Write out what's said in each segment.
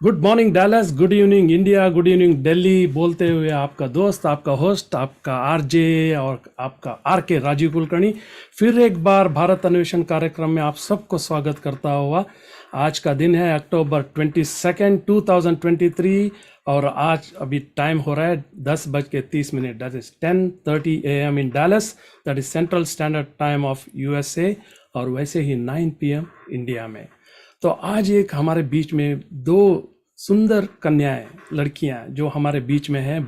Good morning Dallas, good evening India, good evening Delhi बोलते हुए आपका दोस्त, आपका होस्ट, आपका आरजे और आपका आरके राजीव कुलकर्णी फिर एक बार भारत अन्वेषण कार्यक्रम में आप सबको स्वागत करता हुआ। आज का दिन है अक्टूबर 22, 2023 और आज अभी टाइम हो रहा है 10:30। That is 10:30 AM in Dallas, that is central standard time of USA, और वैसे ही 9 PM इंडिया में। तो आज एक हमारे बीच में दो सुंदर कन्याएं, लड़कियां जो हमारे बीच में हैं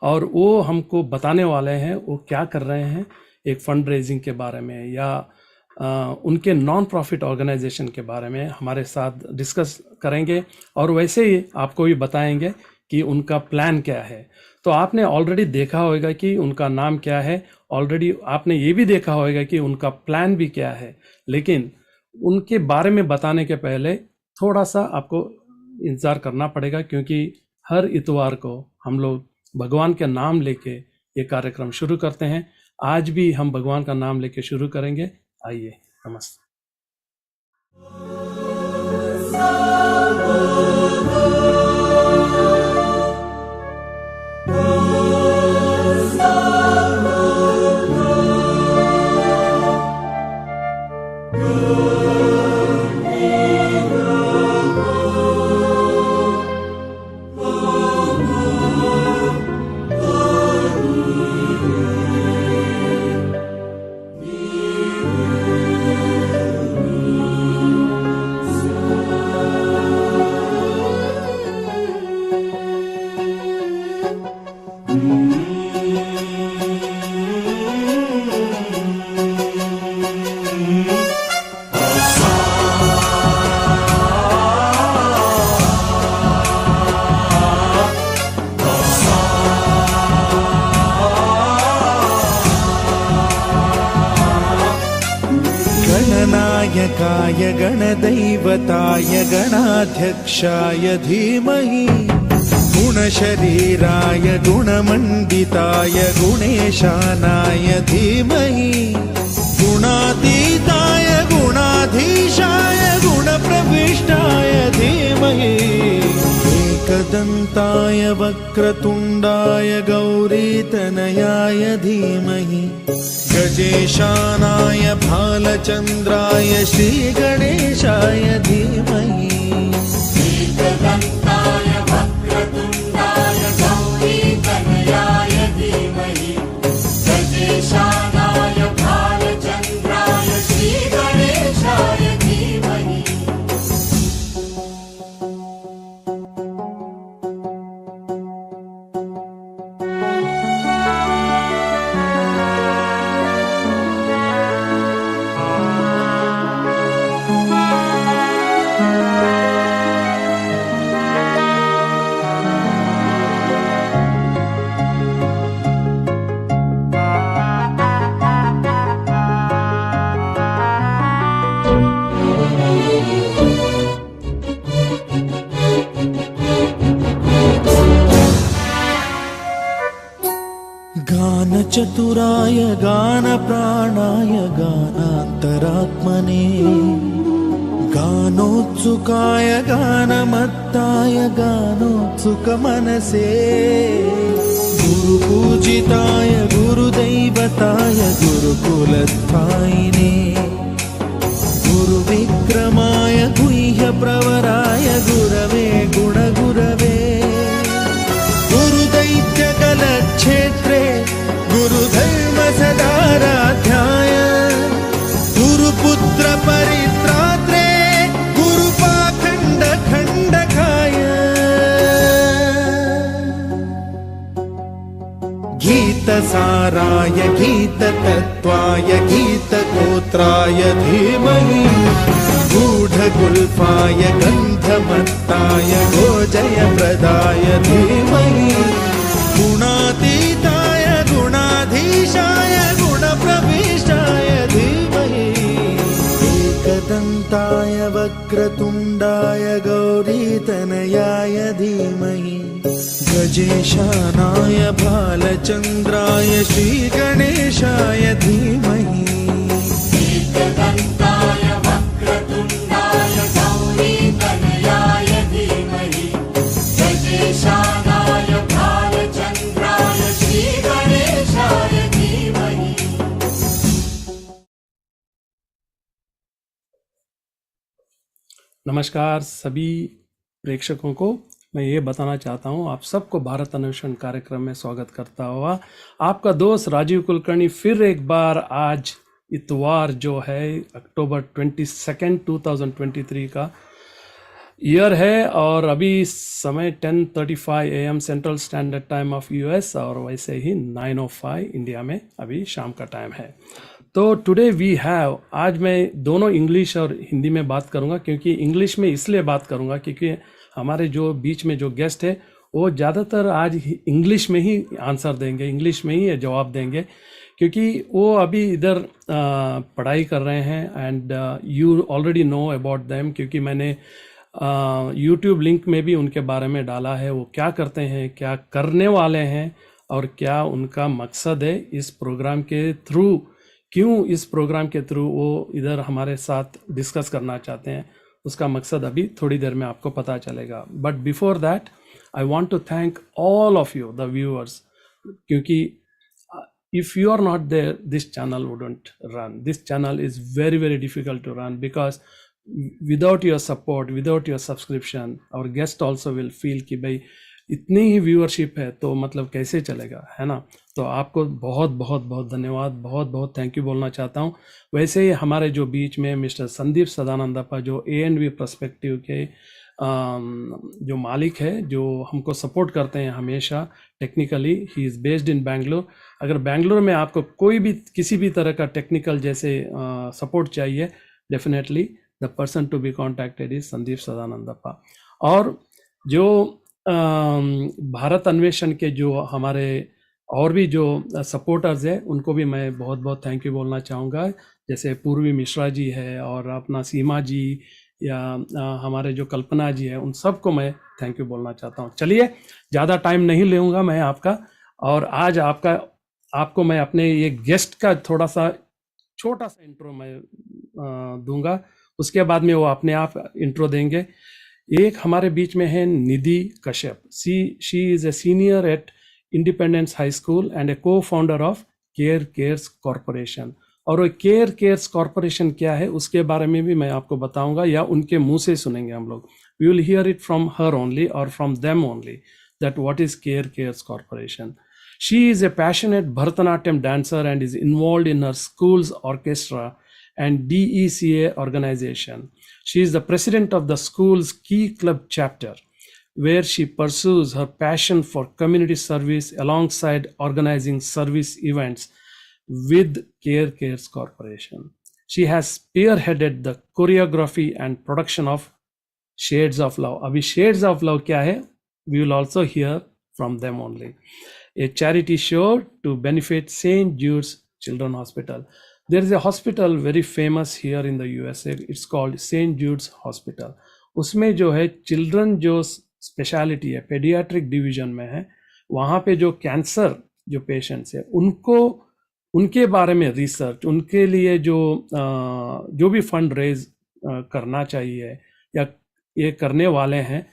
और वो हमको बताने वाले हैं वो क्या कर रहे हैं, एक फंड रेजिंग के बारे में या उनके नॉन प्रॉफिट ऑर्गेनाइजेशन के बारे में हमारे साथ डिस्कस करेंगे और वैसे ही आपको भी बताएंगे कि उनका प्लान क्या है। तो आपने ऑलरेडी देखा होगा कि उनका नाम क्या है, ऑलरेडी आपने ये भी देखा होगा कि उनका प्लान भी क्या है, लेकिन उनके बारे में बताने के पहले थोड़ा सा आपको इंतज़ार करना पड़ेगा, क्योंकि हर इतवार को हम लोग भगवान के नाम लेके ये कार्यक्रम शुरू करते हैं। आज भी हम भगवान का नाम लेके शुरू करेंगे। आइए, नमस्ते। गणनायकाय गणदैवताय गणाध्यक्षाय धीमहि, गुणशरीराय गुणमण्डिताय गुणेशानाय धीमहि, गुणातीताय गुणाधीशाय गुणप्रविष्टाय धीमहि, एकदन्ताय वक्रतुण्डाय गौरीतनयाय धीमहि, गजेशानाय भालचन्द्राय श्रीगणेशाय धीमहि, एकदन्ताय वक्रतुण्डाय गौरीतनयाय धीमहि, गजेशानाय भालचन्द्राय श्रीगणेशाय धीमहि। गानचतुराय गानप्राणाय गानान्तरात्मने, गानोत्सुकाय गानमत्ताय गानोत्सुकमनसे, गुरुपूजिताय गुरुदैवताय गुरुकुलस्थायिने, गुरुविक्रमाय गुह्यप्रवराय गुरवे गुणगुरवे, गुरुदैत्यकलक्षेत्रे गुरुधर्म सदाराध्याय, गुरुपुत्र परित्रात्रे गुरुपाखण्ड खण्डकाय, गीतसाराय गीततत्त्वाय गीतगोत्राय धीमहि, गूढगुल्फाय गन्धमत्ताय गोजयप्रदाय धीमहि, गुणातीताय गुणाधीशाय गुणप्रविष्टाय धीमहि, एकदन्ताय वक्रतुण्डाय गौरीतनयाय धीमहि, गजेशानाय भालचन्द्राय श्रीगणेशाय धीमहि, एकदन्ताय वक्रतुण्डाय गौरीतनयाय धीमहि, नमस्कार सभी प्रेक्षकों को। मैं ये बताना चाहता हूँ आप सबको भारत अन्वेषण कार्यक्रम में स्वागत करता हुआ आपका दोस्त राजीव कुलकर्णी फिर एक बार आज इतवार जो है अक्टूबर 22 2023 का ईयर है और अभी समय 10:35 AM central standard time of US और वैसे ही 9:05 इंडिया में अभी शाम का टाइम है। तो टुडे वी हैव, आज मैं दोनों इंग्लिश और हिंदी में बात करूंगा क्योंकि इंग्लिश में इसलिए बात करूंगा क्योंकि हमारे जो बीच में जो गेस्ट है वो ज़्यादातर आज इंग्लिश में ही आंसर देंगे, इंग्लिश में ही जवाब देंगे क्योंकि वो अभी इधर पढ़ाई कर रहे हैं and you already know about them क्योंकि मैंने यूट्यूब लिंक में भी उनके बारे में डाला है, वो क्या करते हैं, क्या करने वाले हैं और क्या उनका मकसद है इस प्रोग्राम के थ्रू, क्यों इस प्रोग्राम के थ्रू वो इधर हमारे साथ डिस्कस करना चाहते हैं, उसका मकसद अभी थोड़ी देर में आपको पता चलेगा। But before that I want to thank all of you the viewers क्योंकि if you are not there this channel wouldn't run. This channel is very very difficult to run because without your support, without your subscription, our guest also will feel कि भाई इतनी ही viewership है तो मतलब कैसे चलेगा, है ना। तो आपको बहुत बहुत बहुत धन्यवाद, बहुत बहुत थैंक यू बोलना चाहता हूँ। वैसे ही हमारे जो बीच में मिस्टर संदीप सदानंदप्पा जो A&V पर्सपेक्टिव के जो मालिक है, जो हमको सपोर्ट करते हैं हमेशा technically, he is based in Bangalore. अगर बैंगलोर में आपको कोई भी किसी भी तरह का टेक्निकल जैसे सपोर्ट चाहिए, definitely the person to be contacted is Sandeep Sadanandappa. और जो भारत अन्वेषण के जो हमारे और भी जो सपोर्टर्स हैं उनको भी मैं बहुत बहुत थैंक यू बोलना चाहूँगा, जैसे पूर्वी मिश्रा जी है और अपना सीमा जी या हमारे जो कल्पना जी है, उन सबको मैं थैंक यू बोलना चाहता हूँ। चलिए ज़्यादा टाइम नहीं लूँगा मैं आपका, और आज आपको मैं अपने ये गेस्ट का थोड़ा सा छोटा सा इंट्रो मैं दूंगा, उसके बाद में वो अपने आप इंट्रो देंगे। एक हमारे बीच में है Nidhi Kashyap. She is a senior at Independence High School and a cofounder of Care Cares Corporation. और वो केयर केयर्स कॉरपोरेशन क्या है उसके बारे में भी मैं आपको बताऊंगा, या उनके मुंह से सुनेंगे हम लोग। We will hear it from her only और from them only that what is Care Cares Corporation. She is a passionate Bharatanatyam dancer and is involved in her school's orchestra and DECA organization. She is the president of the school's Key Club chapter, where she pursues her passion for community service alongside organizing service events with KareCares Corporation. She has spearheaded the choreography and production of Shades of Love. Abhi Shades of Love kya hai? We will also hear from them only. A charity show to benefit St. Jude's Children Hospital. There is a hospital very famous here in the USA. It's called St. Jude's Hospital. उसमें जो है children जो speciality है, paediatric division में है, वहाँ पे जो कैंसर जो पेशेंट्स है उनको, उनके बारे में रिसर्च, उनके लिए जो भी फंड रेज करना चाहिए या ये करने वाले हैं,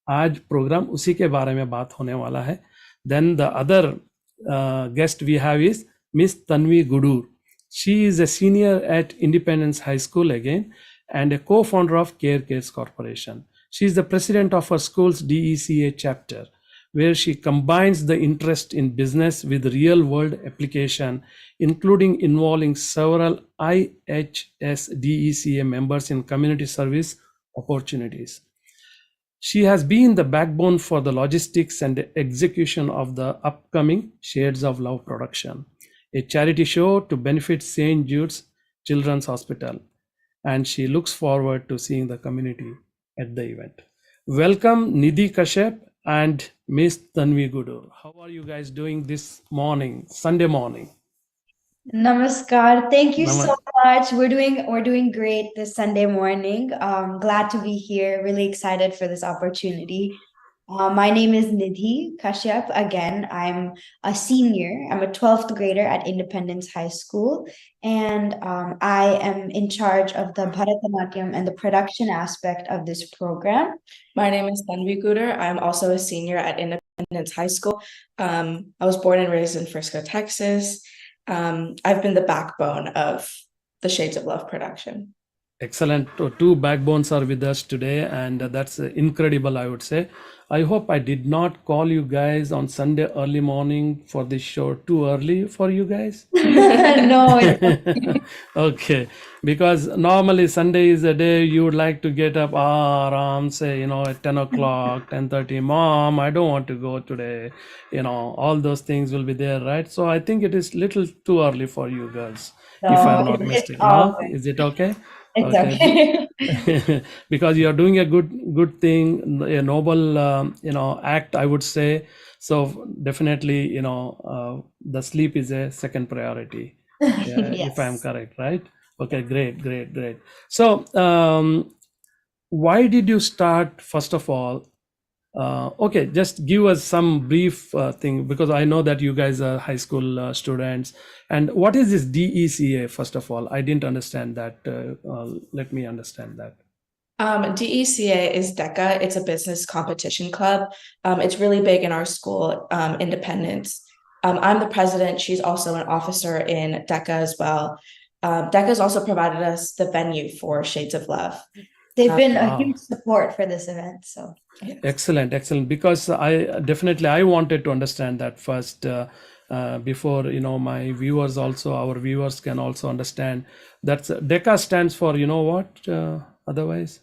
आज प्रोग्राम उसी के बारे में बात होने वाला है। Then the other guest we have is Ms. Thanvi Gudur. She is a senior at Independence High School again and a co-founder of KareCares Corporation. She is the president of her school's DECA chapter, where she combines the interest in business with real-world application, including involving several IHS DECA members in community service opportunities. She has been the backbone for the logistics and execution of the upcoming Shades of Love production, a charity show to benefit St. Jude's Children's Hospital, and she looks forward to seeing the community at the event. Welcome Nidhi Kashyap and Ms. Thanvi Gudur. How are you guys doing this morning, Sunday morning? Namaskar. Thank you so much. We're doing great this Sunday morning. Glad to be here. Really excited for this opportunity. My name is Nidhi Kashyap. Again, I'm a senior. I'm a 12th grader at Independence High School, and I am in charge of the Bharatanatyam and the production aspect of this program. My name is Thanvi Gudur. I'm also a senior at Independence High School. I was born and raised in Frisco, Texas. I've been the backbone of the Shades of Love production. Excellent. Two backbones are with us today, and that's incredible, I would say. I hope I did not call you guys on Sunday early morning for this show too early for you guys. No, it's Okay, because normally Sunday is a day you would like to get up, aram, say, at 10 o'clock, 10:30, Mom, I don't want to go today. All those things will be there, right? So I think it is little too early for you girls, if no, I'm not it's mistaken. all No? good. Is it okay? It's Okay. okay. Because you are doing a good thing, a noble act, I would say. So definitely, the sleep is a second priority, if I'm Yes. correct, right? Okay, great. So why did you start, first of all? Okay, just give us some brief thing, because I know that you guys are high school students. And what is this DECA, first of all? I didn't understand that. Let me understand that. DECA is DECA. It's a business competition club. It's really big in our school, Independence. I'm the president. She's also an officer in DECA as well. DECA has also provided us the venue for Shades of Love. They've been a Wow. huge support for this event. So Yes. Excellent. Because I wanted to understand that first, before my viewers also, our viewers can also understand. That's DECA stands for, what, otherwise?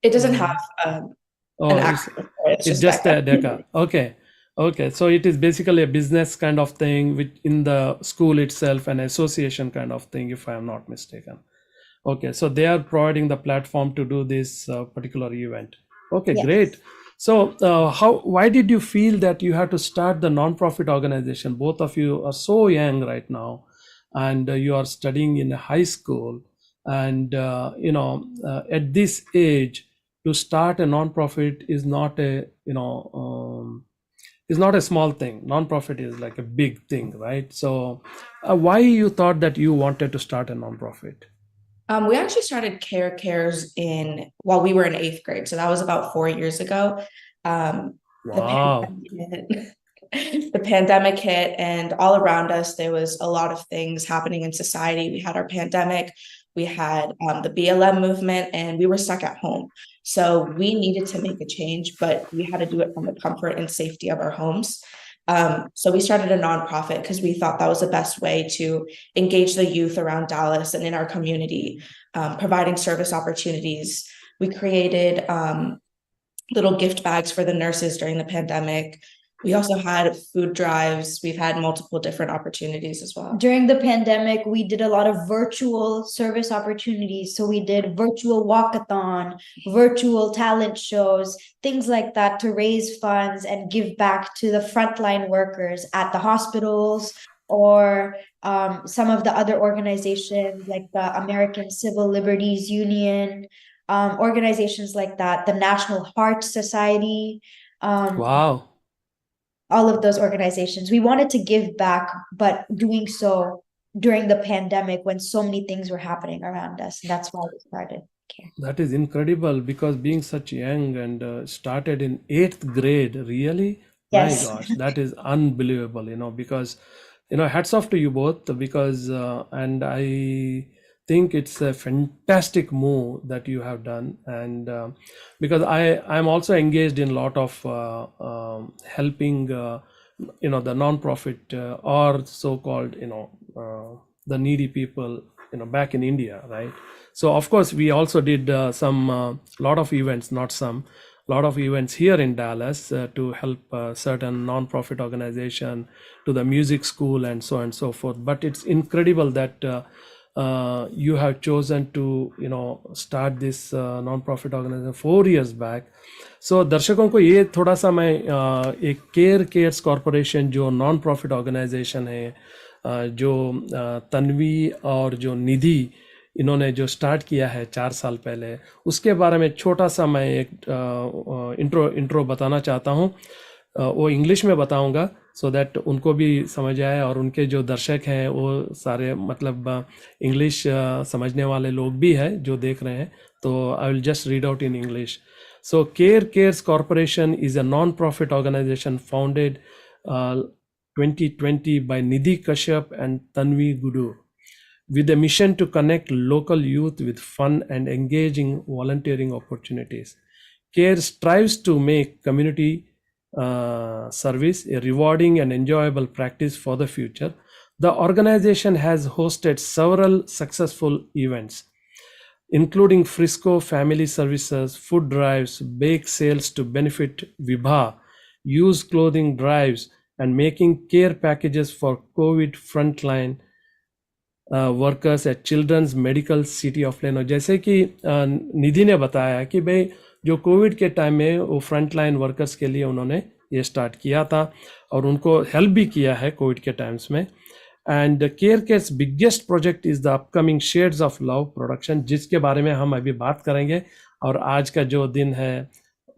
It doesn't have an Oh, it's acronym for it. It's it's just just a DECA. DECA. Okay. So it is basically a business kind of thing with in the school itself, an association kind of thing, if I am not mistaken. Okay, so they are providing the platform to do this particular event. Okay, yes. great. So why did you feel that you had to start the nonprofit organization? Both of you are so young right now, and you are studying in a high school, and at this age to start a nonprofit is not a is not a small thing. Nonprofit is like a big thing, right? So why you thought that you wanted to start a nonprofit? We actually started KareCares while we were in 8th grade. So that was about 4 years ago. The Wow. the pandemic hit, and all around us, there was a lot of things happening in society. We had our pandemic, we had the BLM movement, and we were stuck at home. So we needed to make a change, but we had to do it from the comfort and safety of our homes. So we started a nonprofit because we thought that was the best way to engage the youth around Dallas and in our community, providing service opportunities. We created little gift bags for the nurses during the pandemic. We also had food drives. We've had multiple different opportunities as well. During the pandemic, we did a lot of virtual service opportunities. So we did virtual walkathon, virtual talent shows, things like that to raise funds and give back to the frontline workers at the hospitals or some of the other organizations like the American Civil Liberties Union, organizations like that, the National Heart Society. Wow. All of those organizations. We wanted to give back, but doing so during the pandemic when so many things were happening around us. And that's why we started Care. That is incredible, because being such young and started in 8th grade, really? Yes. My gosh, that is unbelievable, because, hats off to you both, because, and I think it's a fantastic move that you have done. And because I'm also engaged in a lot of helping, the nonprofit or so-called, the needy people, back in India, right? So of course we also did some lot of events, lot of events here in Dallas to help certain nonprofit organization, to the music school and so on and so forth. But it's incredible that you have chosen to start this nonprofit organization 4 years back. So दर्शकों को ये थोड़ा सा मैं एक care Cares corporation जो non profit organisation है, जो तन्वी और जो निधि इन्होंने जो स्टार्ट किया है 4 साल पहले, उसके बारे में छोटा सा मैं एक इंट्रो बताना चाहता हूँ. वो इंग्लिश में बताऊंगा सो दैट उनको भी समझ आए, और उनके जो दर्शक हैं वो सारे मतलब इंग्लिश समझने वाले लोग भी हैं जो देख रहे हैं. तो I will just read out in English. So KareCares Corporation is a non-profit organization founded 2020 by Nidhi Kashyap and Thanvi Gudur. with a mission to connect local youth with fun and engaging volunteering opportunities. Care strives to make community service a rewarding and enjoyable practice for the future. The organization has hosted several successful events, including Frisco Family Services, food drives, bake sales to benefit Vibha, used clothing drives, and making care packages for COVID frontline workers at children's medical city of Plano. जैसे कि निधि ने बताया कि भाई जो Covid के time में वो फ्रंट लाइन वर्कर्स के लिए उन्होंने ये स्टार्ट किया था और उनको हेल्प भी किया है कोविड के टाइम्स में. And KareCares biggest project is the upcoming shades of love production, जिसके बारे में हम अभी बात करेंगे. और आज का जो दिन है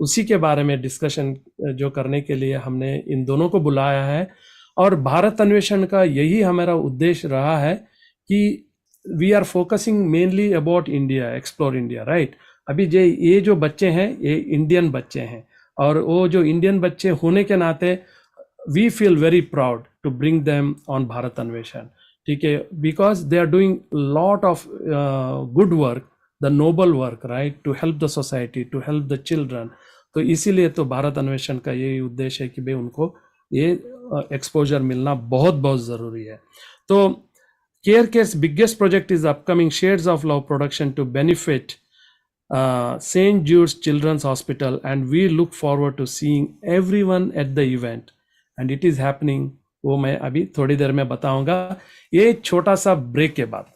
उसी के बारे में डिस्कशन जो करने के लिए हमने इन दोनों को बुलाया है. और भारत अन्वेषण का यही हमारा उद्देश्य रहा है कि we are focusing mainly about India, explore India, right. अभी ये जो बच्चे हैं ये इंडियन बच्चे हैं और वो जो इंडियन बच्चे होने के नाते we feel very proud to bring them on Bharat Anveshan. ठीक है, because they are doing lot of good work, the noble work, right, to help the society, to help the children. तो इसीलिए तो भारत अन्वेषण का यही उद्देश्य है कि भाई उनको ये एक्सपोजर मिलना बहुत बहुत ज़रूरी है. तो KareCares biggest project is the upcoming Shades of Love production to benefit St. Jude's Children's Hospital, and we look forward to seeing everyone at the event. And it is happening. वो मैं अभी थोड़ी देर में बताऊंगा, ये छोटा सा ब्रेक के बाद.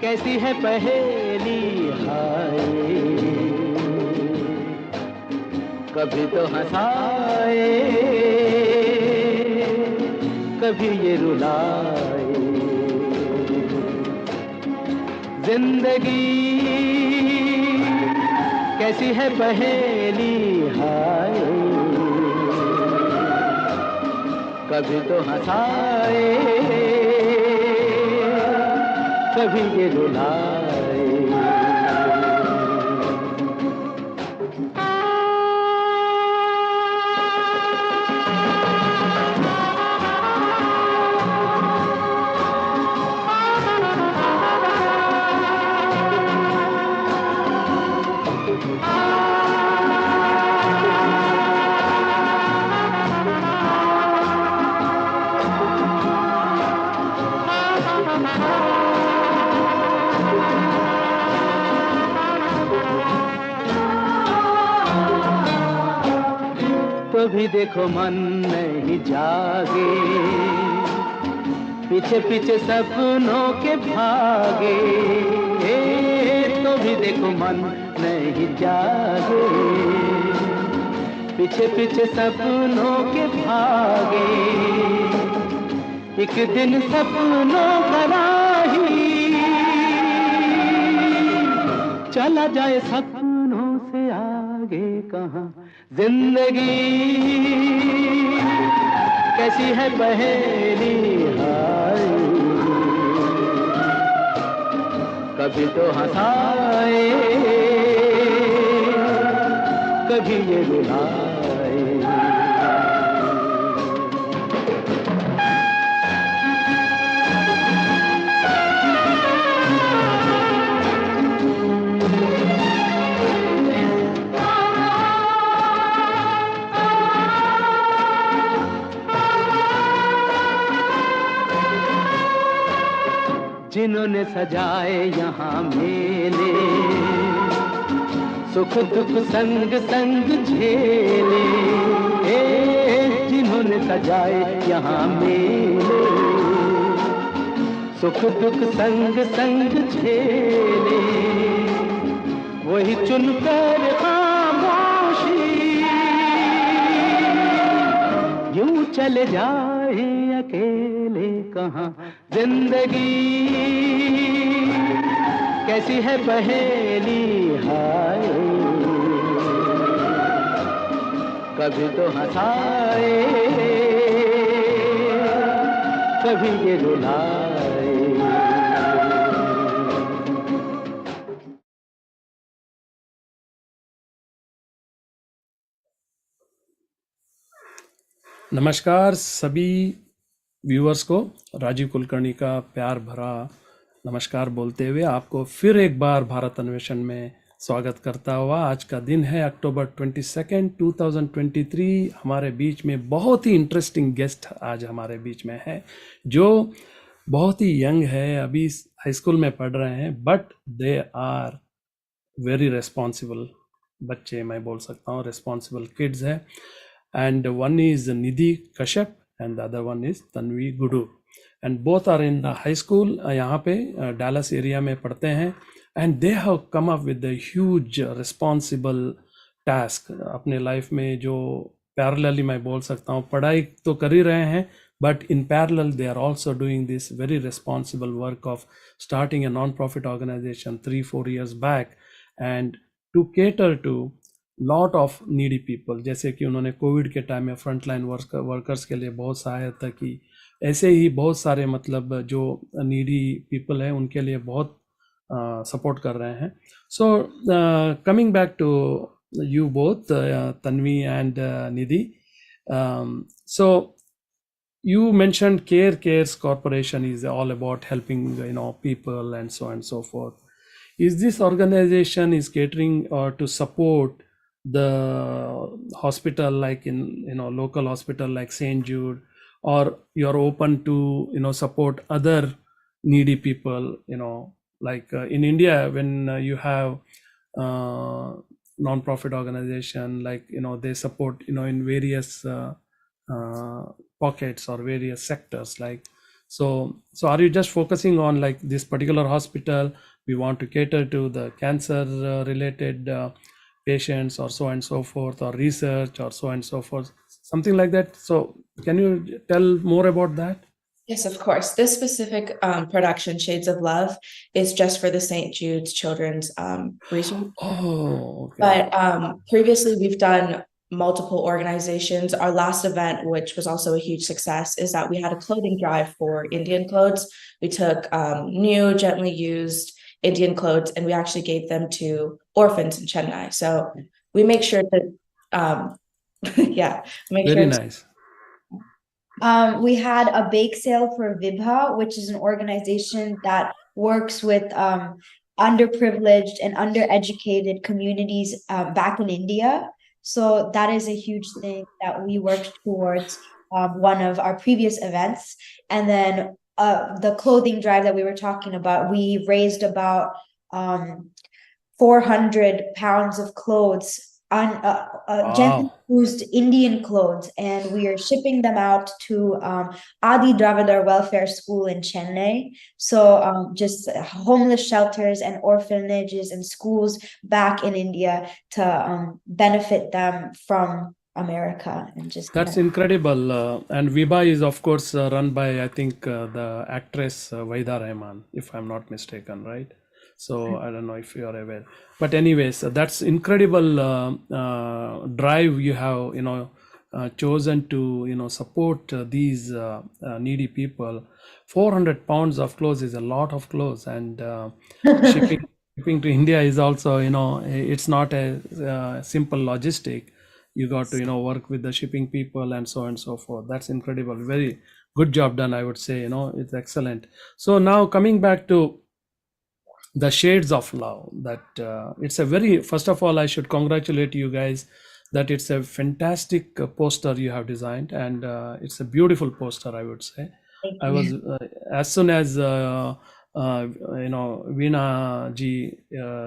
कैसी है पहेली हाय, कभी तो हंसाए कभी ये रुलाए. जिंदगी कैसी है पहेली हाय, कभी तो हंसाए कभी ये रुलाए. तो भी देखो मन नहीं जागे, पीछे पीछे सपनों के भागे. तो भी देखो मन नहीं जागे, पीछे पीछे सपनों के भागे. एक दिन सपनों का राही चला जाए सपनों से आगे कहाँ. जिंदगी कैसी है पहेली हाय, कभी तो हंसाए कभी ये रुलाए. जिन्होंने सजाए यहाँ मेले, सुख दुख संग संग झेले, जिन्होंने सजाए यहाँ मेले। सुख दुख संग संग झेले, वही चुनकर खामोशी यूं चले जाए अकेले कहाँ। जिंदगी कैसी है पहेली हाय, कभी तो हंसाए, कभी ये रुलाए। नमस्कार सभी व्यूअर्स को राजीव कुलकर्णी का प्यार भरा नमस्कार बोलते हुए आपको फिर एक बार भारत अन्वेषण में स्वागत करता हुआ। आज का दिन है अक्टूबर 22, 2023। हमारे बीच में बहुत ही इंटरेस्टिंग गेस्ट आज हमारे बीच में है, जो बहुत ही यंग है, अभी हाई स्कूल में पढ़ रहे हैं, but they are very responsible बच्चे, मैं बोल सकता हूँ रेस्पॉन्सिबल किड्स है। And one is Nidhi Kashyap and the other one is Thanvi Gudur, and both are in the high school यहाँ पे Dallas area में पढ़ते हैं, and they have come up with a huge responsible task अपने life में, जो parallelly मैं बोल सकता हूँ पढ़ाई तो कर ही रहे हैं, but in parallel they are also doing this very responsible work of starting a non-profit organization 3-4 years back and to cater to lot of needy people. जैसे कि उन्होंने कोविड के टाइम में फ्रंटलाइन वर्कर्स के लिए बहुत सहायता की, ऐसे ही बहुत सारे मतलब जो नीडी पीपल है उनके लिए बहुत सपोर्ट कर रहे हैं। So coming back to you both Tanvi and Nidhi, so you mentioned KareCares Corporation is all about helping people and so forth. Is this organization is catering to support the hospital, like in local hospital like St. Jude, or you're open to support other needy people, like in India when you have non-profit organization, like they support in various pockets or various sectors, like so are you just focusing on like this particular hospital, we want to cater to the cancer related patients or so and so forth, or research or so and so forth, something like that? So can you tell more about that? Yes, of course. This specific production, Shades of Love, is just for the St. Jude's Children's Research. Oh, okay. But previously we've done multiple organizations. Our last event, which was also a huge success, is that we had a clothing drive for Indian clothes. We took new, gently used Indian clothes, and we actually gave them to orphans in Chennai. So we make sure that, yeah, make Very sure. nice. We had a bake sale for Vibha, which is an organization that works with underprivileged and undereducated communities back in India. So that is a huge thing that we worked towards, one of our previous events. And then the clothing drive that we were talking about, we raised about 400 pounds of clothes, gently used Indian clothes, and we are shipping them out to Adi Dravidar Welfare School in Chennai. So just homeless shelters and orphanages and schools back in India to benefit them from America. And just that's incredible. And Vibha is of course run by I think the actress Vaida Rahman, if I'm not mistaken, right? So I don't know if you are aware, but anyways, that's incredible drive you have chosen to support these needy people. 400 pounds of clothes is a lot of clothes, and shipping to India is also it's not a simple logistic. You got to work with the shipping people and so on and so forth. That's incredible. Very good job done, I would say. It's excellent. So now coming back to the Shades of Love, that it's a very, first of all I should congratulate you guys that it's a fantastic poster you have designed, and it's a beautiful poster, I would say. I was as soon as Veena ji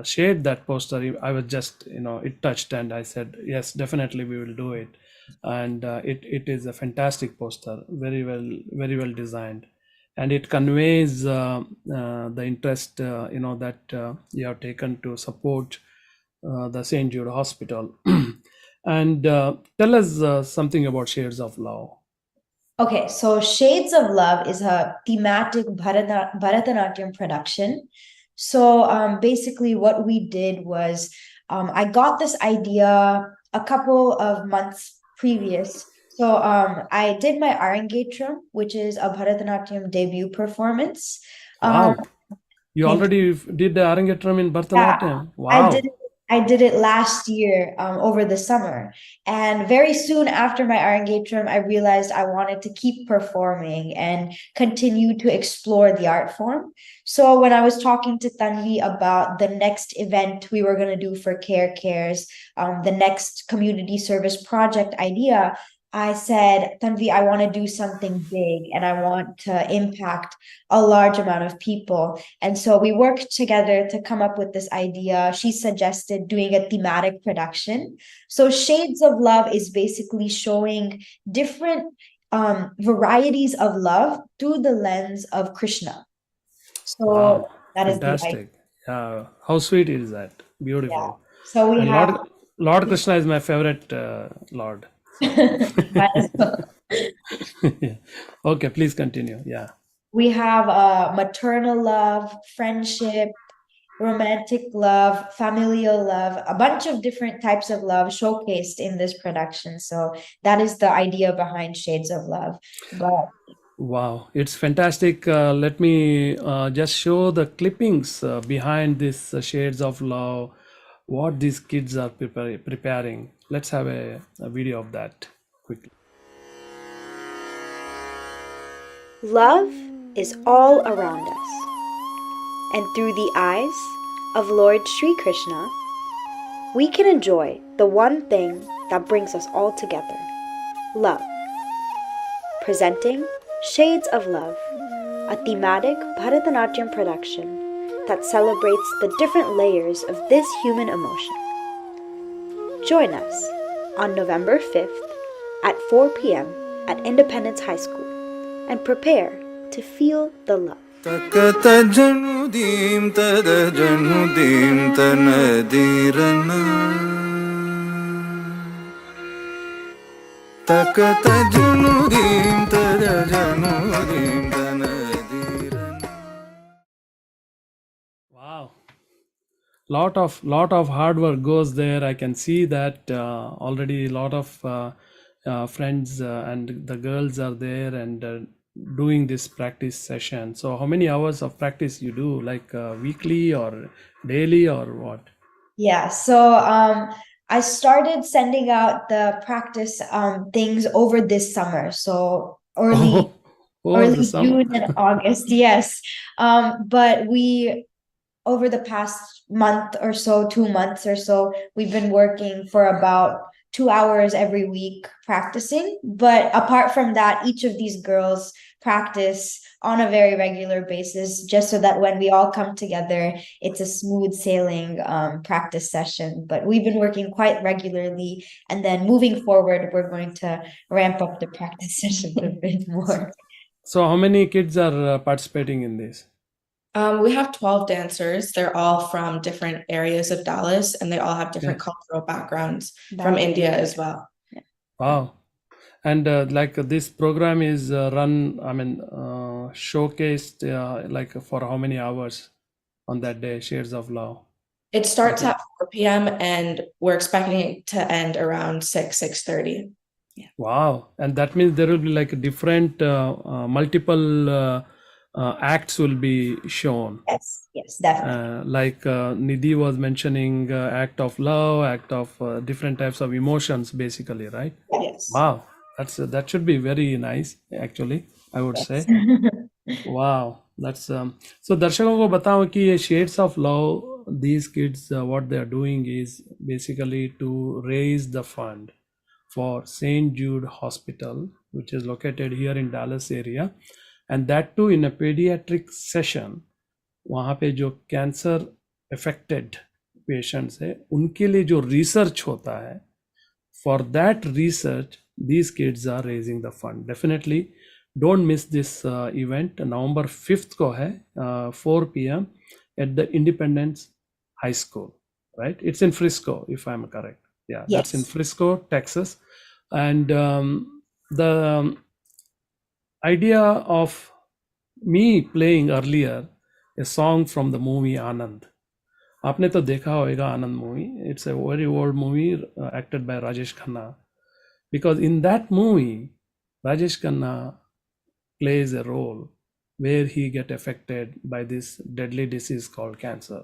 shared that poster, I was just, it touched, and I said, yes, definitely we will do it. And it is a fantastic poster, very well designed, and it conveys the interest, that you have taken to support the St. Jude Hospital. And tell us something about Shades of Love. Okay, so Shades of Love is a thematic Bharatanatyam production. So basically, what we did was I got this idea a couple of months previous. So I did my Arangetram, which is a Bharatanatyam debut performance. Um, Wow, you thank already did the Arangetram in Yeah, Bharatanatyam. I did Wow. it. I did it last year, over the summer, and very soon after my Arangetram, I realized I wanted to keep performing and continue to explore the art form. So when I was talking to Thanvi about the next event we were going to do for KareCares, the next community service project idea, I said, Thanvi, I want to do something big and I want to impact a large amount of people. And so we worked together to come up with this idea. She suggested doing a thematic production. So Shades of Love is basically showing different varieties of love through the lens of Krishna. So Wow, that is the idea. fantastic. How sweet is that? Yeah. Beautiful. So we And have Lord Krishna is my favorite Lord. So, might as well. yeah. Okay, please continue. Yeah. We have maternal love, friendship, romantic love, familial love, a bunch of different types of love showcased in this production. So that is the idea behind Shades of Love. But Wow, it's fantastic. Let me just show the clippings behind this Shades of Love, what these kids are preparing. Let's have a video of that quickly. Love is all around us, and through the eyes of Lord Sri Krishna, we can enjoy the one thing that brings us all together: love. Presenting Shades of Love, a thematic Bharatanatyam production that celebrates the different layers of this human emotion. Join us on November 5th at 4 p.m. at Independence High School and prepare to feel the love. तकत जनुदीम तद जनुदीम तनदीरन तकत जनुदीम तद जनुदीम तनदीरन. Wow, lot of hard work goes there. I can see that already a lot of friends and the girls are there and doing this practice session. So how many hours of practice you do, like weekly or daily or what? yeah, so I started sending out the practice things over this summer. So Oh, over the early summer. June and August, yes. But we over the past month or so, 2 months or so, we've been working for about 2 hours every week practicing. But apart from that, each of these girls practice on a very regular basis, just so that when we all come together, it's a smooth sailing practice session. But we've been working quite regularly, and then moving forward, we're going to ramp up the practice sessions a bit more. So how many kids are participating in this? We have 12 dancers. They're all from different areas of Dallas, and they all have different cultural backgrounds from India as well. Wow. And like this program is run, I mean, showcased like for how many hours on that day, Shades of Love? It starts at 4 p.m. and we're expecting it to end around 6:30. Wow. And that means there will be like different multiple acts will be shown. Yes, definitely. Like Nidhi was mentioning, act of love, act of different types of emotions, basically, right? Yes. Wow, that should be very nice, actually, I would say. Wow, that's so दर्शकों को बताओ कि ये Shades of Love, these kids, what they are doing is basically to raise the fund for St. Jude Hospital, which is located here in Dallas area, and that too in a pediatric session वहाँ पे जो cancer affected patients है उनके लिए जो research होता है, for that research these kids are raising the fund. Definitely don't miss this event. November 5th को है 4 p.m. at the Independence High School, right? It's in Frisco, if I'm correct. Yeah, that's in Yes. Frisco, Texas. And the idea of me playing earlier a song from the movie Anand. आपने तो देखा होगा Anand movie. It's a very old movie acted by Rajesh Khanna. Because in that movie Rajesh Khanna plays a role where he get affected by this deadly disease called cancer.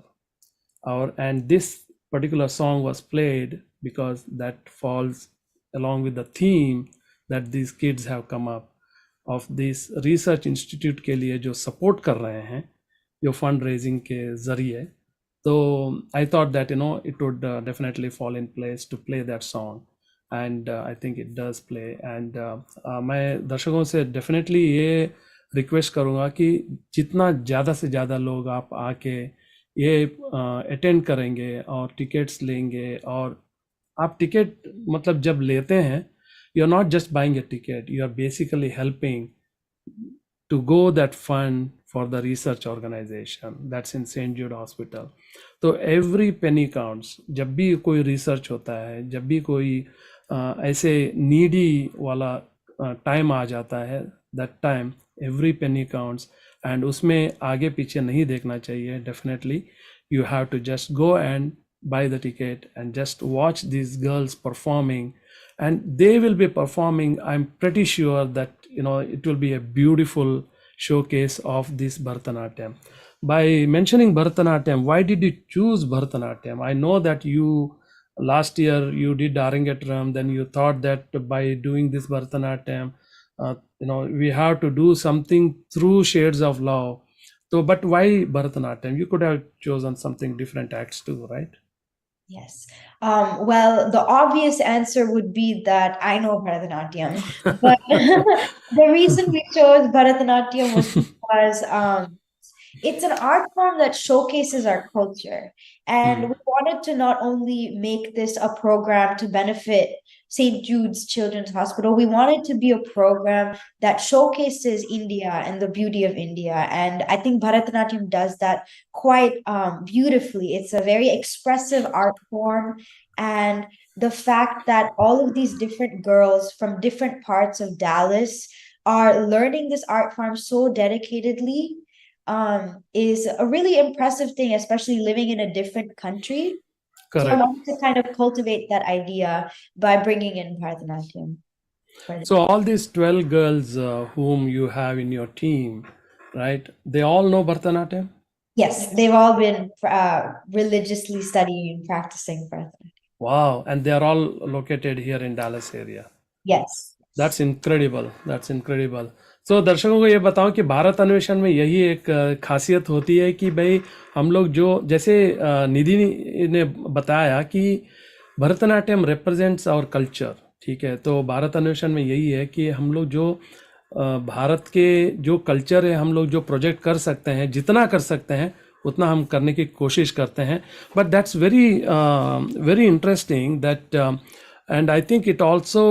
And this particular song was played because that falls along with the theme that these kids have come up of this research institute के लिए जो support कर रहे हैं जो fund raising के जरिए. तो I thought that it would definitely fall in place to play that song, and I think it does play. And मैं दर्शकों से definitely ये रिक्वेस्ट करूँगा कि जितना ज़्यादा से ज़्यादा लोग आप आके ये अटेंड करेंगे और टिकट्स लेंगे. और आप टिकट मतलब जब लेते हैं, you are not just buying a ticket, you are basically helping to go that fund for the research organization that's in St. Jude Hospital. तो every penny counts. जब भी कोई research होता है, जब भी कोई ऐसे needy वाला time आ जाता है, that time every penny counts. and उसमें आगे पीछे नहीं देखना चाहिए. Definitely you have to just go and buy the ticket and just watch these girls performing, and they will be performing. I'm pretty sure that it will be a beautiful showcase of this Bharatanatyam. By mentioning Bharatanatyam, why did you choose Bharatanatyam? I know that you last year you did Arangetram, then you thought that by doing this Bharatanatyam, we have to do something through Shades of Love. So, but why Bharatanatyam? You could have chosen something different acts too, right? Yes. Well, the obvious answer would be that I know Bharatanatyam, but the reason we chose Bharatanatyam was because it's an art form that showcases our culture, and we wanted to not only make this a program to benefit St. Jude's Children's Hospital, we wanted to be a program that showcases India and the beauty of India. And I think Bharatanatyam does that quite beautifully. It's a very expressive art form. And the fact that all of these different girls from different parts of Dallas are learning this art form so dedicatedly is a really impressive thing, especially living in a different country. Correct. So I wanted to kind of cultivate that idea by bringing in Bharatanatyam. So all these 12 girls whom you have in your team, right? They all know Bharatanatyam? Yes, they've all been religiously studying and practicing Bharatanatyam. Wow, and they are all located here in Dallas area. Yes. That's incredible. That's incredible. So दर्शकों को ये बताऊं कि भारत अन्वेषण में यही एक खासियत होती है कि भाई हम लोग जो जैसे निधि ने बताया कि भरतनाट्यम रिप्रेजेंट्स आवर कल्चर, ठीक है. तो भारत अन्वेषण में यही है कि हम लोग जो भारत के जो कल्चर है, हम लोग जो प्रोजेक्ट कर सकते हैं, जितना कर सकते हैं उतना हम करने की कोशिश करते हैं. But that's very interesting that and I think it also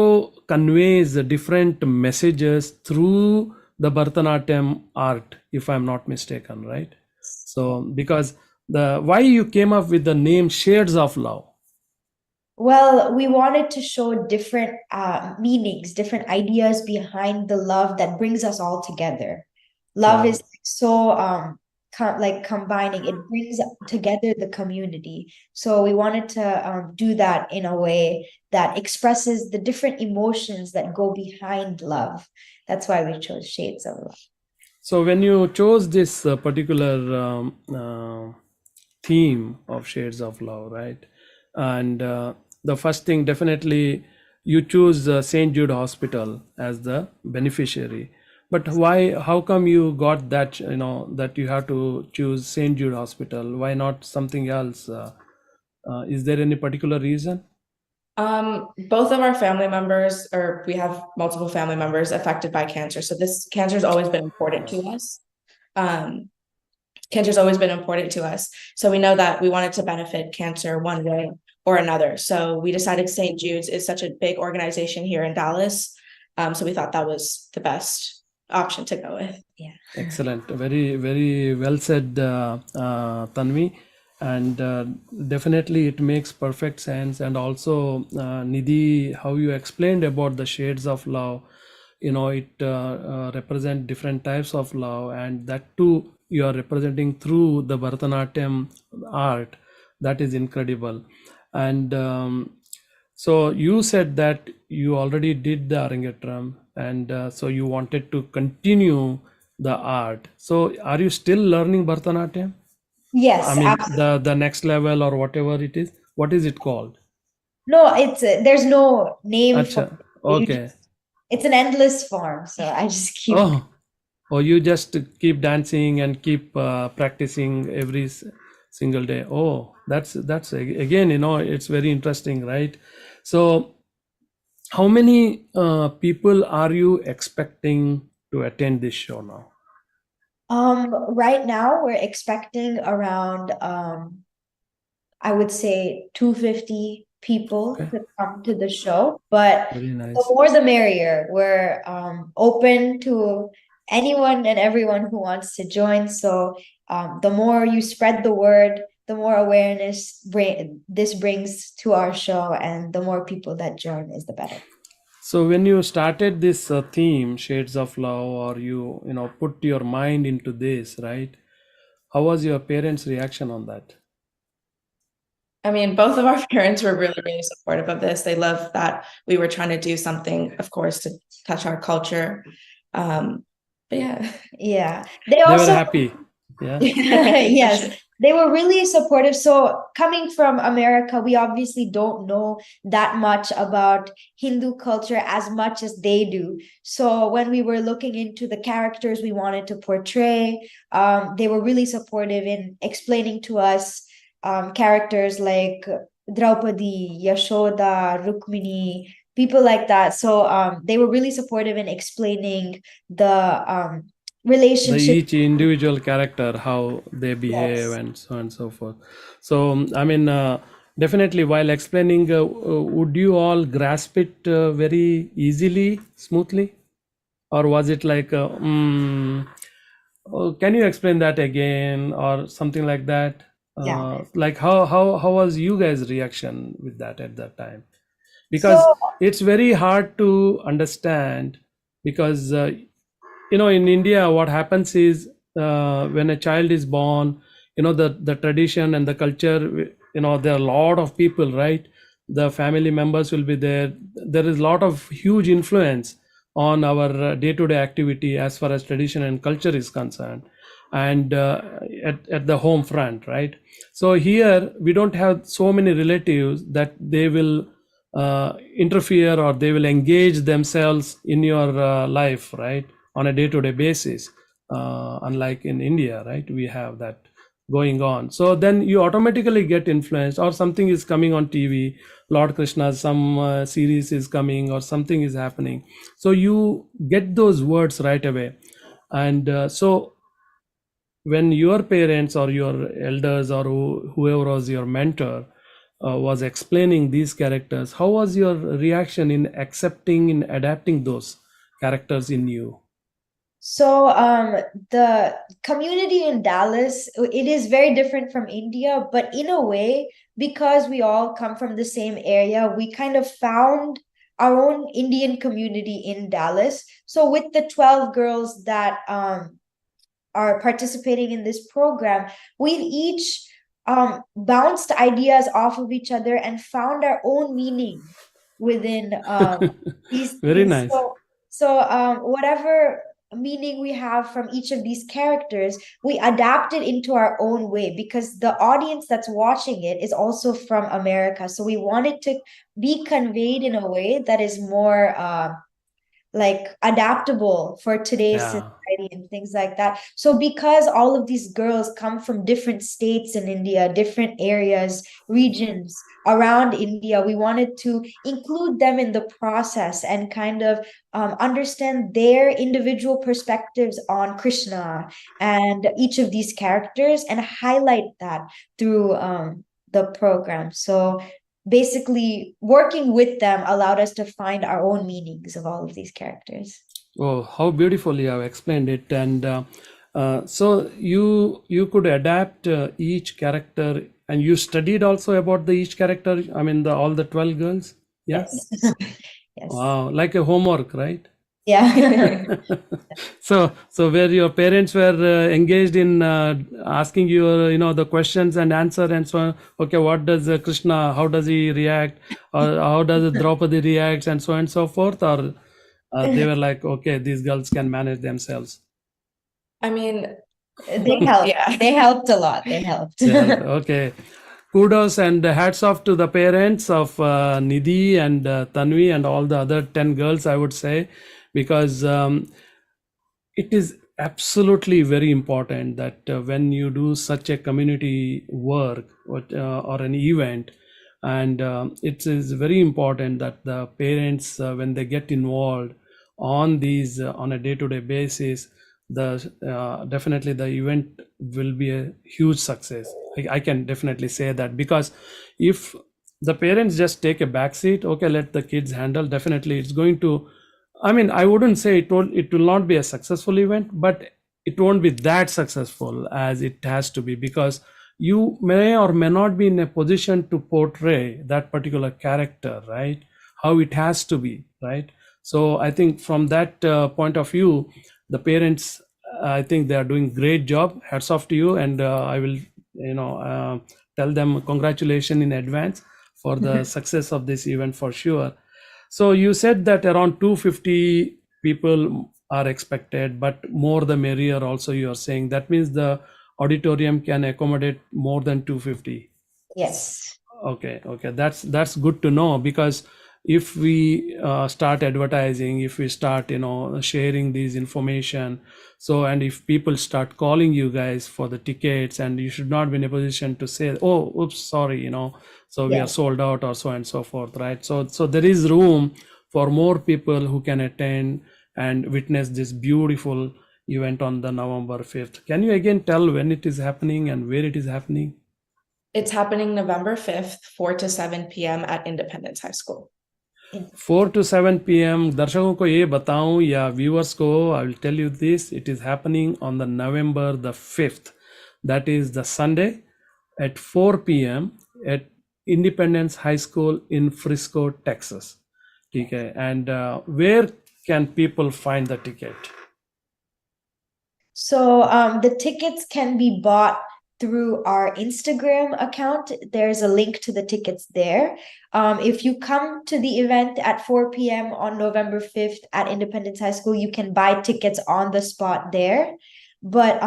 conveys the different messages through the Bharatanatyam art, if I'm not mistaken, right? So because why you came up with the name Shades of Love? Well, we wanted to show different meanings, different ideas behind the love that brings us all together. Love is so combining, it brings together the community. So we wanted to do that in a way that expresses the different emotions that go behind love. That's why we chose Shades of Love. So when you chose this particular theme of Shades of Love, right? And the first thing, definitely you choose St. Jude Hospital as the beneficiary. But why, how come you got that, that you have to choose St. Jude Hospital? Why not something else? Is there any particular reason? Both of our family members, or we have multiple family members affected by cancer. So this cancer has always been important to us. cancer's always been important to us. So we know that we wanted to benefit cancer one way or another. So we decided St. Jude's is such a big organization here in Dallas. So we thought that was the best option to go with. Yeah. Excellent. Very, very well said, Thanvi. And definitely it makes perfect sense. And also, Nidhi, how you explained about the shades of love, it represent different types of love, and that too you are representing through the Bharatanatyam art. That is incredible. And so you said that you already did the Arangetram, and so you wanted to continue the art. So are you still learning Bharatanatyam? Yes, I mean, absolutely. the next level or whatever it is. What is it called? No, there's no name for Acha. it. You Okay. just, it's an endless form, so I just keep. Oh, you just keep dancing and keep practicing every single day. Oh, that's again, it's very interesting, right? So how many people are you expecting to attend this show now? Right now we're expecting around I would say 250 people Okay. to come to the show, but Very the nice. more the merrier. We're open to anyone and everyone who wants to join. So the more you spread the word, the more awareness this brings to our show, and the more people that join is the better. So when you started this theme, Shades of Love, or you put your mind into this, right? How was your parents' reaction on that? I mean, both of our parents were really, really supportive of this. They love that we were trying to do something, of course, to touch our culture. But yeah. Yeah. They were also happy. Yeah. yes, they were really supportive. So coming from America, we obviously don't know that much about Hindu culture as much as they do. So when we were looking into the characters we wanted to portray, they were really supportive in explaining to us characters like Draupadi, Yashoda, Rukmini, people like that. So they were really supportive in explaining the relationship. Each individual character, how they behave, Yes. and so on and so forth. So I mean, definitely while explaining, would you all grasp it very easily, smoothly, or was it like oh, can you explain that again, or something like that? Yeah. Like how was you guys' reaction with that at that time? Because So it's very hard to understand, because in India what happens is, when a child is born, the tradition and the culture, there are a lot of people, right? The family members will be there. There is a lot of huge influence on our day-to-day activity as far as tradition and culture is concerned, and at the home front, right? So here we don't have so many relatives that they will interfere, or they will engage themselves in your life, right, on a day-to-day basis, unlike in India, right? We have that going on. So then you automatically get influenced, or something is coming on TV, Lord Krishna, some series is coming, or something is happening, so you get those words right away. And so when your parents or your elders, or whoever was your mentor, was explaining these characters, how was your reaction in accepting, in adapting those characters in you? So the community in Dallas, it is very different from India, but in a way, because we all come from the same area, we kind of found our own Indian community in Dallas. So with the 12 girls that are participating in this program, we've each bounced ideas off of each other and found our own meaning within these Very things. nice. So whatever meaning we have from each of these characters, we adapt it into our own way, because the audience that's watching it is also from America. So we want it to be conveyed in a way that is more like adaptable for today's Yeah. society and things like that. So because all of these girls come from different states in India, different areas, regions around India, we wanted to include them in the process and kind of understand their individual perspectives on Krishna and each of these characters and highlight that through the program. So basically working with them allowed us to find our own meanings of all of these characters. Oh, how beautifully you have explained it. And so you could adapt each character, and you studied also about the each character. I mean, all the 12 girls. Yeah. Yes. Yes. Wow, like a homework, right? Yeah. So where your parents were engaged in asking you, the questions and answer and so on. Okay, what does Krishna, how does he react, or how does Draupadi reacts, and so on and so forth, or they were like, okay, these girls can manage themselves. I mean, They helped. Yeah. They helped a lot. They helped. Yeah, okay. Kudos and hats off to the parents of Nidhi and Thanvi and all the other 10 girls, I would say, because it is absolutely very important that when you do such a community work or an event, and it is very important that the parents, when they get involved on these on a day-to-day basis, definitely the event will be a huge success. I can definitely say that, because if the parents just take a back seat, okay, let the kids handle, definitely it's going to, I mean, I wouldn't say it will not be a successful event, but it won't be that successful as it has to be, because you may or may not be in a position to portray that particular character, right? How it has to be, right? So I think from that point of view, the parents, I think they are doing great job. Hats off to you, and I will, tell them congratulations in advance for the success of this event for sure. So you said that around 250 people are expected, but more the merrier also, you are saying. That means the auditorium can accommodate more than 250. Yes. Okay, that's good to know, because if we start advertising, if we start sharing these information, so, and if people start calling you guys for the tickets, and you should not be in a position to say, oh, oops, sorry, so we Yeah. are sold out, or so and so forth, right? So there is room for more people who can attend and witness this beautiful event on the November 5th. Can you again tell when it is happening and where it is happening? It's happening November 5th, 4 to 7 p.m. at Independence High School. 4 to 7 p.m. दर्शकों को ये बताऊं, या viewers को, I will tell you this, it is happening on the November the 5th. That is the Sunday at 4 p.m. at Independence High School in Frisco, Texas. Okay, and where can people find the ticket? So the tickets can be bought through our Instagram account. There's a link to the tickets there. If you come to the event at 4 p.m. on November 5th at Independence High School, you can buy tickets on the spot there. But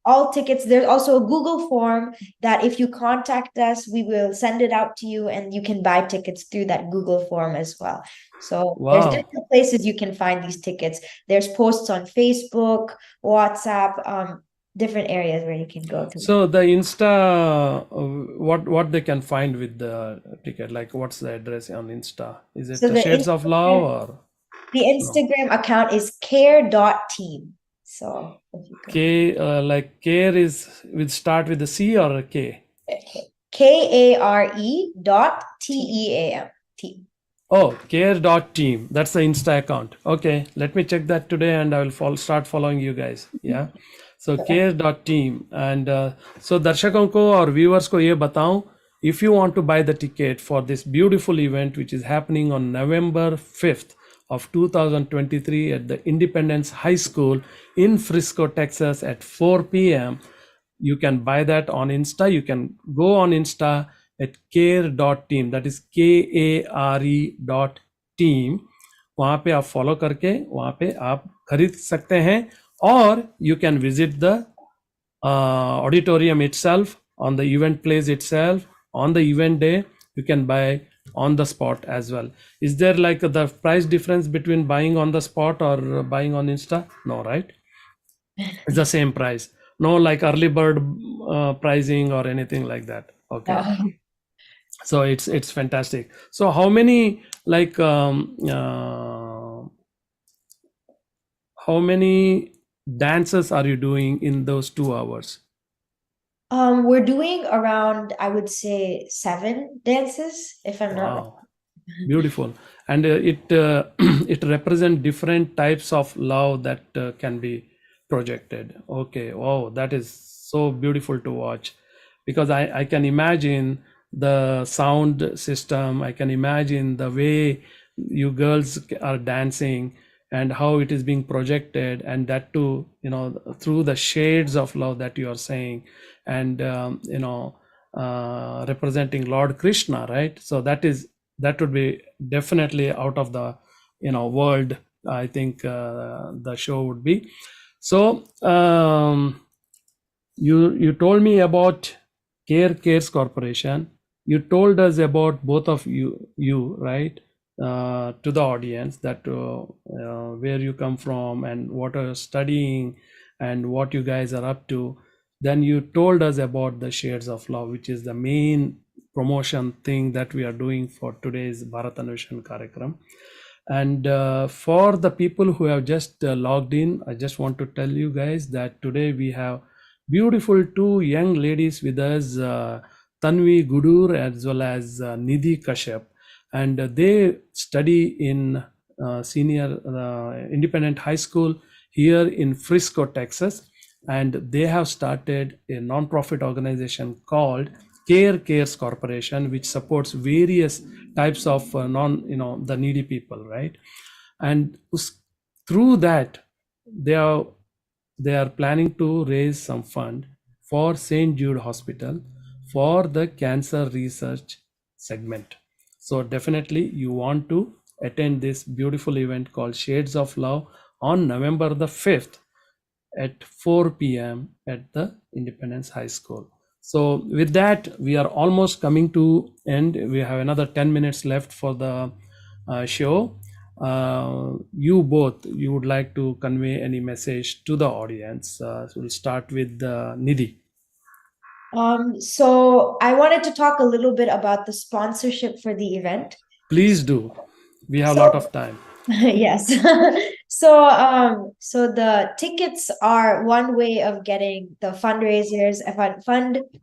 all tickets, there's also a Google form that if you contact us, we will send it out to you, and you can buy tickets through that Google form as well. So Wow. there's different places you can find these tickets. There's posts on Facebook, WhatsApp, different areas where you can go to. So the Insta, what they can find with the ticket, like what's the address on Insta? Is it So the the Shades of Love, or The Instagram account is care.team. So if you go K, like Care is with start with the C or a K? KARE.TEAM team. Oh, care.team. That's the Insta account. Okay, let me check that today, and I will start following you guys. Yeah. So care.team. And so दर्शकों को और viewers को ये बताऊं, if you want to buy the ticket for this beautiful event, which is happening on November 5th of 2023 at the Independence High School in Frisco, Texas at 4 p.m., you can buy that on Insta. You can go on Insta at care.team. That is KARE.team. वहाँ पे आप follow करके वहाँ पे आप खरीद सकते हैं, or you can visit the auditorium itself, on the event place itself, on the event day. You can buy on the spot as well. Is there like the price difference between buying on the spot or buying on Insta? No, right? It's the same price. No like early bird pricing or anything like that. Okay. So it's fantastic. So how many like how many dances are you doing in those 2 hours? We're doing around, I would say, 7 dances, if I'm not wrong. Wow, beautiful. And it it represent different types of love that can be projected. Okay, wow, that is so beautiful to watch, because I can imagine the sound system. I can imagine the way you girls are dancing and how it is being projected, and that too, you know, through the shades of love that you are saying, and you know, representing Lord Krishna, right? So that would be definitely out of the, you know, world. I think the show would be. So you told me about KareCares Corporation. You told us about both of you right, to the audience, that where you come from and what are you studying and what you guys are up to. Then you told us about the Shades of Love, which is the main promotion thing that we are doing for today's Bharat Anveshan Karekram. And for the people who have just logged in, I just want to tell you guys that today we have beautiful 2 young ladies with us, Thanvi Gudur as well as Nidhi Kashyap, and they study in senior independent high school here in Frisco, Texas, and they have started a non-profit organization called KareCares Corporation, which supports various types of the needy people, right? And through that, they are planning to raise some fund for St. Jude Hospital for the cancer research segment. So definitely you want to attend this beautiful event called Shades of Love on November the 5th at 4 p.m. at the Independence High School. So with that, we are almost coming to end. We have another 10 minutes left for the show. You would like to convey any message to the audience? So we'll start with Nidhi. So I wanted to talk a little bit about the sponsorship for the event. Please do. We have a lot of time. Yes. So the tickets are one way of getting the fundraisers,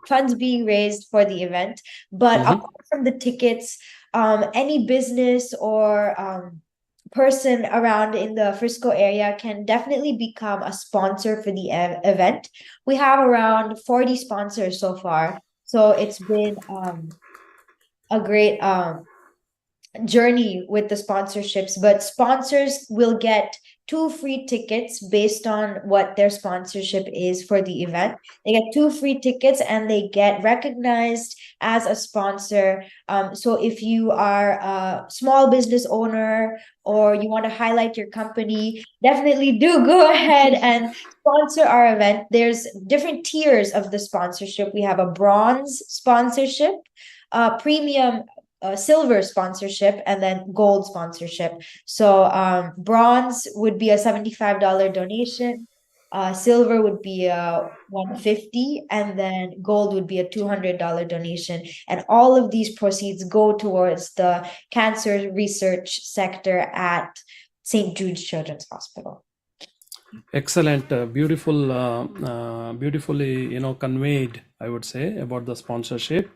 funds being raised for the event. But apart from the tickets, any business or person around in the Frisco area can definitely become a sponsor for the event. We have around 40 sponsors so far. So it's been a great journey with the sponsorships, but sponsors will get 2 free tickets based on what their sponsorship is for the event. They get 2 free tickets and they get recognized as a sponsor. So if you are a small business owner or you want to highlight your company, definitely do go ahead and sponsor our event. There's different tiers of the sponsorship. We have a bronze sponsorship, premium silver sponsorship, and then gold sponsorship. So bronze would be a $75 donation, silver would be a $150, and then gold would be a $200 donation. And all of these proceeds go towards the cancer research sector at St. Jude's Children's Hospital. Excellent, beautifully conveyed, I would say, about the sponsorship.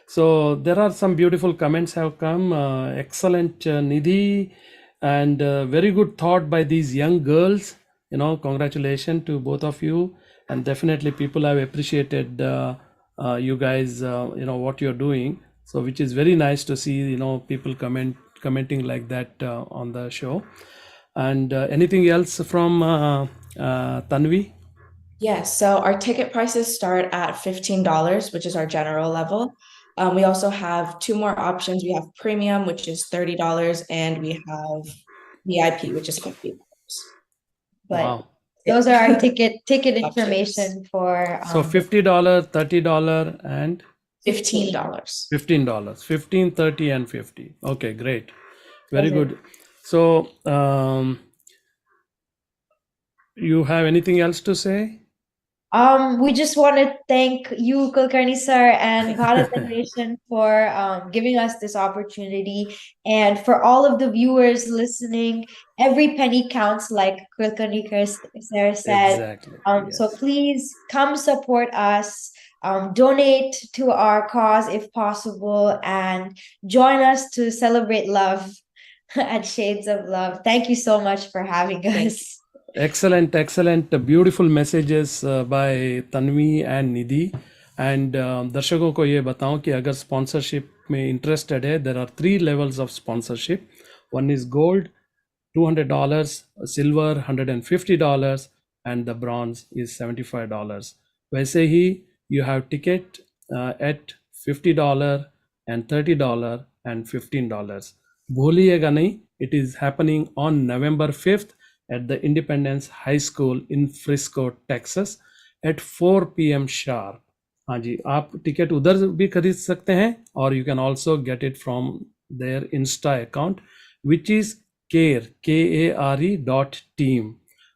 So there are some beautiful comments have come. Excellent, Nidhi, and very good thought by these young girls. Congratulations to both of you, and definitely people have appreciated you guys. What you're doing. So which is very nice to see. People commenting like that on the show. And anything else from Thanvi? Yes, so our ticket prices start at $15, which is our general level. We also have 2 more options. We have premium, which is $30, and we have VIP, which is $50. But wow. Those are our ticket information for so $50, $30, and $15. $15, 15, 30, and 50. Okay, great. Very Okay. good. So, you have anything else to say? We just want to thank you, Kulkarni sir, and Bharat Anveshan for giving us this opportunity. And for all of the viewers listening, every penny counts, like Kulkarni sir said. Exactly. So Yes. please come support us, donate to our cause if possible, and join us to celebrate love at Shades of Love. Thank you so much for having Thank us. Excellent, excellent, beautiful messages by Tanvi and Nidhi. And दर्शकों को ये बताऊं कि अगर sponsorship में interested है, there are 3 levels of sponsorship. One is gold, $200, silver $150, and the bronze is $75. वैसे ही you have ticket at $50 and $30 and $15. भूलिएगा नहीं, it is happening on November 5th at the Independence High School in Frisco, Texas at 4 p.m. sharp. हाँ जी, आप ticket उधर भी खरीद सकते हैं, और you can also get it from their Insta account, which is kare.team.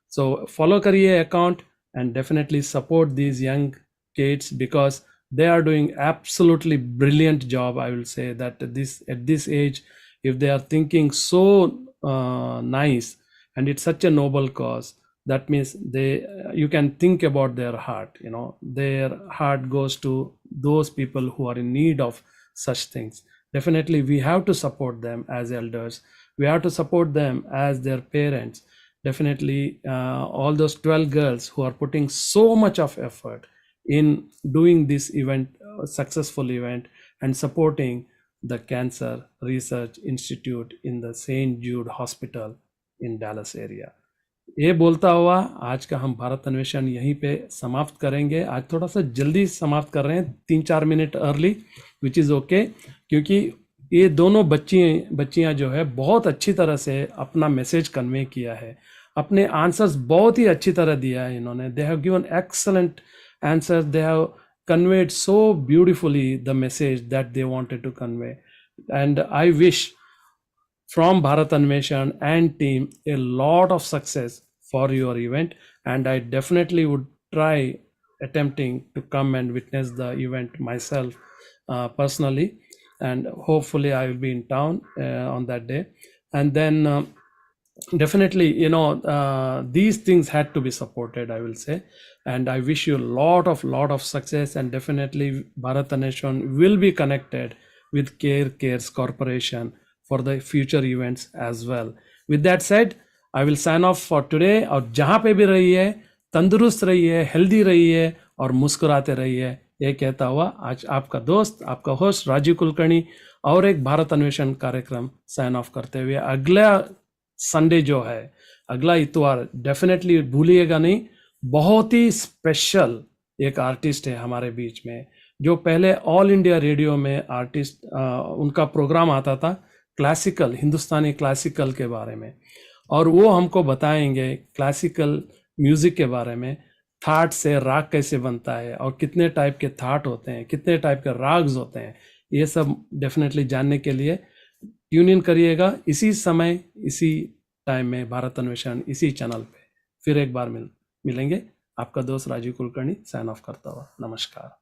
So follow करिए account and definitely support these young kids, because they are doing absolutely brilliant job. I will say that at this age, if they are thinking so nice, and it's such a noble cause, that means you can think about their heart. Their heart goes to those people who are in need of such things. Definitely we have to support them as elders, we have to support them as their parents. Definitely all those 12 girls who are putting so much of effort in doing this event, successful event, and supporting the Cancer Research Institute in the St. Jude Hospital in Dallas area. ये बोलता हुआ आज का हम भारत अन्वेषण यहीं पे समाप्त करेंगे. आज थोड़ा सा जल्दी समाप्त कर रहे हैं, 3-4 minute early, which is okay, क्योंकि ये दोनों बच्चियां जो है बहुत अच्छी तरह से अपना मैसेज कन्वे किया है, अपने आंसर्स बहुत ही अच्छी तरह दिया है इन्होंने. They have given excellent answers, they have conveyed so beautifully the message that they wanted to convey. And I wish from Bharat Anveshan and team a lot of success for your event, and I definitely would try attempting to come and witness the event myself personally, and hopefully I will be in town on that day. And then definitely these things had to be supported, I will say, and I wish you a lot of success. And definitely Bharat Anveshan will be connected with KareCares Corporation for the future events as well. With that said, I will sign off for today. और जहाँ पे भी रहिए, तंदुरुस्त रहिए, healthy रहिए और मुस्कुराते रहिए, ये कहता हुआ आज आपका दोस्त, आपका होस्ट राजीव कुलकर्णी और एक भारत अन्वेषण कार्यक्रम साइन ऑफ करते हुए, अगला संडे जो है, अगला इतवार, डेफिनेटली भूलिएगा नहीं, बहुत ही स्पेशल एक आर्टिस्ट है हमारे बीच में, जो पहले ऑल इंडिया रेडियो में आर्टिस्ट उनका प्रोग्राम आता था क्लासिकल, हिंदुस्तानी क्लासिकल के बारे में, और वो हमको बताएंगे क्लासिकल म्यूजिक के बारे में, थाट से राग कैसे बनता है और कितने टाइप के थाट होते हैं, कितने टाइप के राग्स होते हैं, ये सब डेफिनेटली जानने के लिए ट्यून इन करिएगा इसी समय, इसी टाइम में भारत अन्वेषण इसी चैनल पे. फिर एक बार मिलेंगे. आपका दोस्त राजीव कुलकर्णी साइन ऑफ करता हुआ. नमस्कार.